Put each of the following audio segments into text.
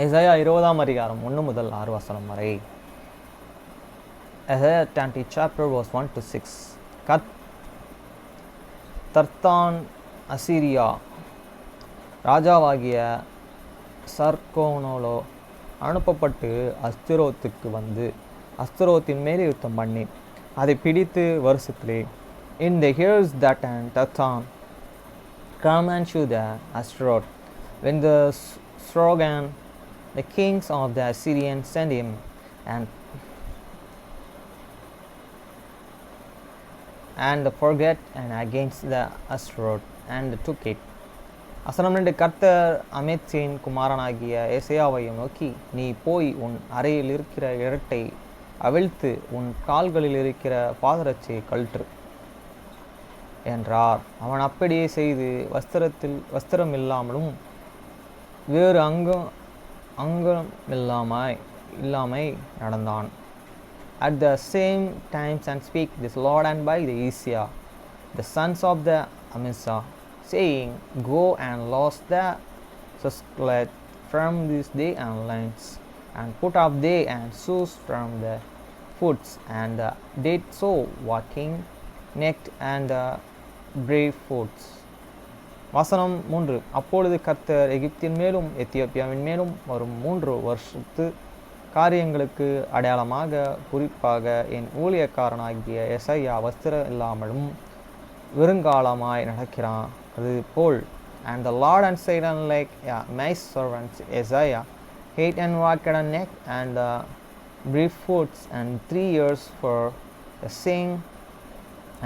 ஏசாயா 20ஆம் அதிகாரம் 1 முதல் 6 வசனம் வரை. Isaiah 20 chapter verse 1 to 6. தர்த்தான் அசீரியா ராஜாவாகிய சர்கோனோலோ அனுப்பப்பட்டு அஸ்திரோத்துக்கு வந்து அஸ்திரோத்தின் மேலே யுத்தம் பண்ணி அதை பிடித்து வருஷத்திலே in the years that and Tartan come and shoot the Ashtaroth, when the Sargon, the kings of the Assyrians, sent him and forget and against the Ashtaroth and took it. வசனம் 2. கர்த்தர் அமேத்சின் குமாரனாகிய ஏசாயாவையும் நோக்கி, நீ போய் உன் அறையில் இருக்கிற இரட்டை அவிழ்த்து உன் கால்களில் இருக்கிற பாதரட்சியை கழற்று என்றார். அவன் அப்படியே செய்து வஸ்திரம் இல்லாமலும் வேறு அங்கம் இல்லாமை நடந்தான். At the same time and speak this Lord and by the Isaiah, the sons of the Amasa, saying, go and loose the sackcloth from this day and lengths, and put off they and shoes from the foots, and did so walking naked and barefoots. வசனம் 3. அப்பொழுது கர்த்தர் எகிப்தின் மேலும் எத்தியோப்பியாவின் மேலும் வரும் 3 வருஷத்து காரியங்களுக்கு அடையாளமாக குறிப்பாக என் ஊழியக்காரனாகிய எசையா வஸ்திரம் இல்லாமலும் வெறுங்காலமாய் நடக்கிறான் அது போல். And the Lord and said unlike my servant Isaiah, hate and walked on neck and barefoots, and 3 years for the sing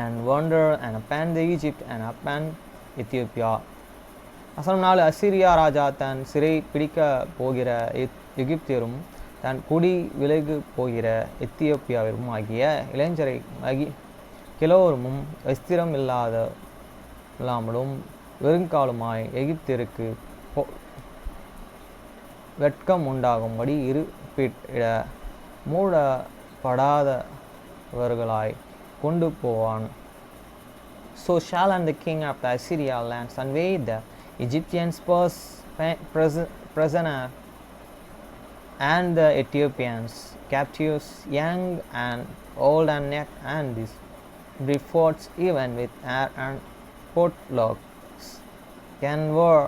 and wonder and upon the Egypt and upon Ethiopia. வசனம் 4. அசீரியா ராஜா தன் சிறை பிடிக்க போகிற எகிப்தியரும் தன் குடி விலகு போகிற எத்தியோப்பியாவிலும் ஆகிய இளைஞரை கிலோரும் வஸ்திரம் இல்லாமலும் வெறுங்காலுமாய் எகிப்தியருக்கு வெட்கம் உண்டாகும்படி இருப்பிட மூடப்படாதவர்களாய் கொண்டு போவான். So shall and the king of the Assyria lands convey the Egyptians prisoner and the Ethiopians captives, young and old and naked, and these barefoots, even with hair and potlocks, can were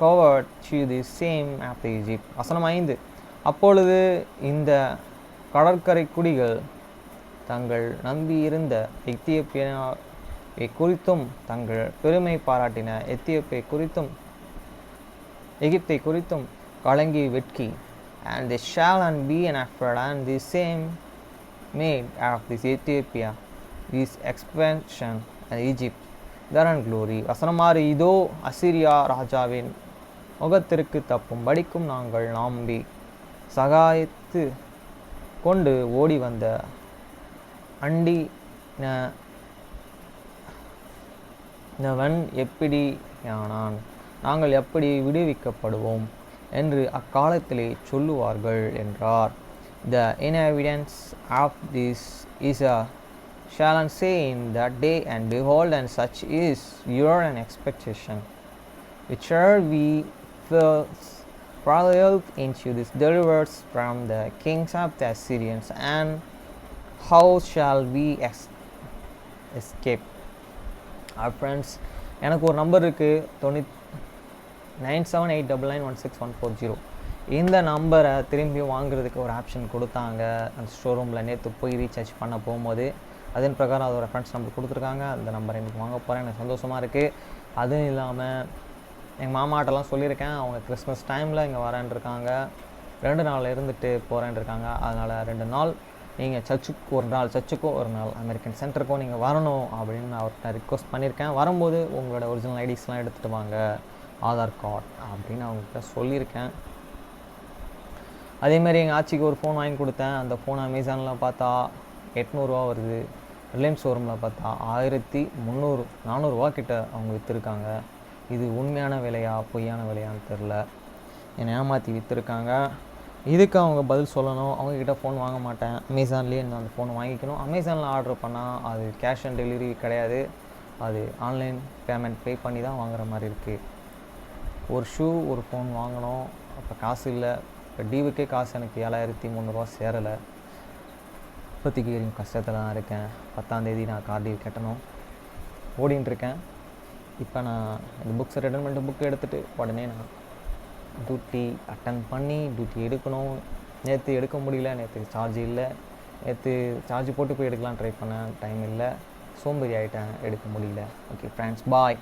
covered to the same after Egypt. வசனம் 5. அப்பொழுது இந்த கடற்கரை குடிகள் தங்கள் நம்பியிருந்த எத்தியோப்பியாவை குறித்தும் தங்கள் பெருமை பாராட்டின எகிப்தை குறித்தும் கலங்கி வெட்கி, and they shall and be an afraid, and the same made of this Ethiopia, this expansion and Egypt, their glory. வசனம் 6. இதோ அசீரியா ராஜாவின் முகத்திற்கு தப்பும் படிக்கும் நாங்கள் நம்பி சகாயத்து கொண்டு ஓடி வந்த அண்டினவன் எப்படியானான், நாங்கள் எப்படி விடுவிக்கப்படுவோம் என்று அக்காலத்திலே சொல்லுவார்கள் என்றார். The inhabitants of this shall say in that day, and behold, and such is your expectation, which are we first prevailed into this deliverance from the kings of the Assyrians, and how shall we escape? Our friends, எனக்கு ஒரு number இருக்குது 9789916140. இந்த நம்பரை திரும்பி வாங்குறதுக்கு ஒரு option கொடுத்தாங்க அந்த ஷோரூமில். நேற்று போய் ரீசார்ஜ் பண்ண போகும்போது அதன் பிரகாரம் அதோட ரெஃபரன்ஸ் நம்பர் கொடுத்துருக்காங்க. அந்த நம்பரை எனக்கு வாங்க போகிறேன். எனக்கு சந்தோஷமாக இருக்குது. அதுவும் இல்லாமல் எங்கள் மாமாட்டெல்லாம் சொல்லியிருக்கேன், அவங்க கிறிஸ்மஸ் டைமில் இங்கே வரேன் இருக்காங்க, 2 நாள் இருந்துட்டு போகிறேன் இருக்காங்க. அதனால் 2 நாள் நீங்கள் சர்ச்சுக்கு ஒரு நாள், சர்ச்சுக்கும் ஒரு நாள், அமெரிக்கன் சென்டருக்கும் நீங்கள் வரணும் அப்படின்னு நான் அவர்கிட்ட ரிக்வஸ்ட் பண்ணியிருக்கேன். வரும்போது உங்களோட ஒரிஜினல் ஐடிஸ்லாம் எடுத்துகிட்டு வாங்க, ஆதார் கார்டு அப்படின்னு அவங்ககிட்ட சொல்லியிருக்கேன். அதேமாதிரி எங்கள் ஆச்சிக்கு ஒரு ஃபோன் வாங்கி கொடுத்தேன். அந்த ஃபோன் அமேசானில் பார்த்தா 800 ரூபா வருது, ரிலையன்ஸ் ஷோரூமில் பார்த்தா 1300-400 கிட்ட அவங்க விற்றுருக்காங்க. இது உண்மையான விலையா பொய்யான விலையான்னு தெரில, என்னை ஏமாற்றி விற்றுருக்காங்க. இதுக்கு அவங்க பதில் சொல்லணும். அவங்கக்கிட்ட ஃபோன் வாங்க மாட்டேன், அமேசான்லேயே நான் அந்த ஃபோன் வாங்கிக்கணும். அமேசானில் ஆர்டர் பண்ணால் அது கேஷ் ஆன் டெலிவரி கிடையாது, அது ஆன்லைன் பேமெண்ட் பே பண்ணி தான் வாங்குற மாதிரி இருக்குது. ஒரு ஷூ ஒரு ஃபோன் வாங்கினோம், அப்போ காசு இல்லை, இப்போ டியூவுக்கே காசு எனக்கு 7,300 சேரலை. இப்போதைக்கு கஷ்டத்தில் தான் இருக்கேன். 10ஆம் தேதி நான் கார் டியூ கட்டணும். ஓடின்னு இருக்கேன். இப்போ நான் இந்த புக்ஸை ரிட்டர்ன் பண்ணிட்டு புக் எடுத்துகிட்டு உடனே நான் டியூட்டி அட்டன் பண்ணி டியூட்டி எடுக்கணும். நேற்று எடுக்க முடியல, நேற்று சார்ஜ் இல்லை. நேற்று சார்ஜ் போட்டு போய் எடுக்கலாம் ட்ரை பண்ணேன், டைம் இல்லை. சோம்பேறி ஆகிட்டேன், எடுக்க முடியல. ஓகே ஃப்ரெண்ட்ஸ், பாய்.